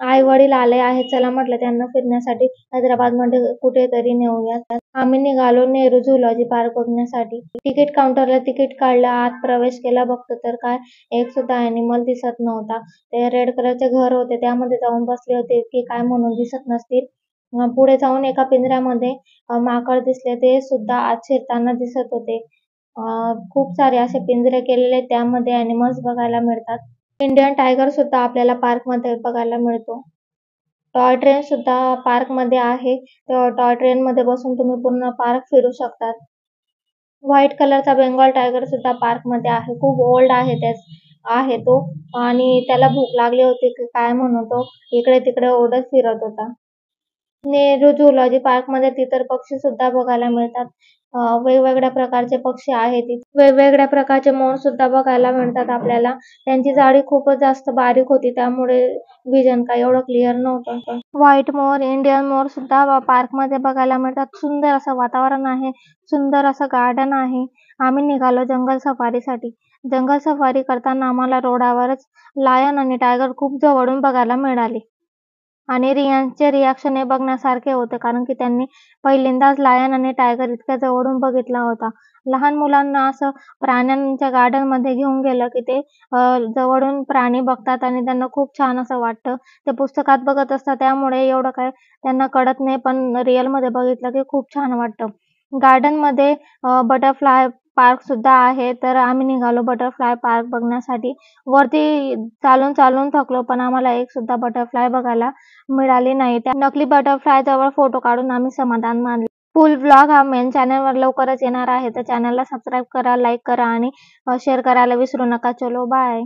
आई वडील आले आहेत, चला म्हटलं त्यांना फिरण्यासाठी हैदराबादमध्ये कुठेतरी नेऊयात. आम्ही निघालो नेहरू झुलॉजी पार्क बघण्यासाठी. तिकीट काउंटरला तिकीट काढलं, आत प्रवेश केला, बघतो तर काय एक सुद्धा ॲनिमल दिसत नव्हता. ते रेड कलरचे घर होते त्यामध्ये जाऊन बसले होते की काय म्हणून दिसत नसतील. पुढे जाऊन एका पिंजऱ्यामध्ये माकड दिसले, ते सुद्धा आत शिरताना दिसत होते. खूप सारे असे पिंजरे केलेले त्यामध्ये ॲनिमल्स बघायला मिळतात. इंडियन टायगर सुद्धा आपल्याला पार्कमध्ये बघायला मिळतो. टॉय ट्रेन सुद्धा पार्कमध्ये आहे. टॉय ट्रेनमध्ये बसून तुम्ही पूर्ण पार्क फिरू शकतात. व्हाईट कलरचा बेंगॉल टायगर सुद्धा पार्कमध्ये आहे. खूप ओल्ड आहे तो आणि त्याला भूक लागली होती की काय म्हणून तो इकडे तिकडे ओरडत फिरत होता. नेहरू झुलॉजी पार्कमध्ये इतर पक्षी सुद्धा बघायला मिळतात. वेगवेगळ्या प्रकारचे पक्षी आहेत. वेगवेगळ्या प्रकारचे मोर सुद्धा बघायला मिळतात आपल्याला. त्यांची जाळी खूपच जास्त बारीक होती त्यामुळे विजन काही एवढं क्लिअर नव्हतं. व्हाईट मोर, इंडियन मोर सुद्धा पार्कमध्ये बघायला मिळतात. सुंदर असं वातावरण आहे, सुंदर असं गार्डन आहे. आम्ही निघालो जंगल सफारीसाठी. जंगल सफारी करताना आम्हाला रोडावरच लायन आणि टायगर खूप जवळून बघायला मिळाले आणि रियांचे रिॲक्शन हे बघण्यासारखे होते, कारण की त्यांनी पहिल्यांदाच लायन आणि टायगर इतक्या जवळून बघितला होता. लहान मुलांना असं प्राण्यांच्या गार्डनमध्ये घेऊन गेलं की ते जवळून प्राणी बघतात आणि त्यांना खूप छान असं वाटतं. ते पुस्तकात बघत असतात त्यामुळे एवढं काय त्यांना कळत नाही, पण रिअलमध्ये बघितलं की खूप छान वाटतं. गार्डनमध्ये बटरफ्लाय पार्क सुद्धा आहे, तर आम्ही निघालो बटरफ्लाय पार्क बघण्यासाठी. वरती चालून चालून थकलो, पण आम्हाला एक सुद्धा बटरफ्लाय बघायला मिळाली नाही. त्या नकली बटरफ्लाय जवळ फोटो काढून आम्ही समाधान मानले. फुल व्लॉग हा मेन चॅनलवर लवकरच येणार आहे, तर चॅनलला सबस्क्राईब करा, लाईक करा आणि शेअर करायला विसरू नका. चलो बाय.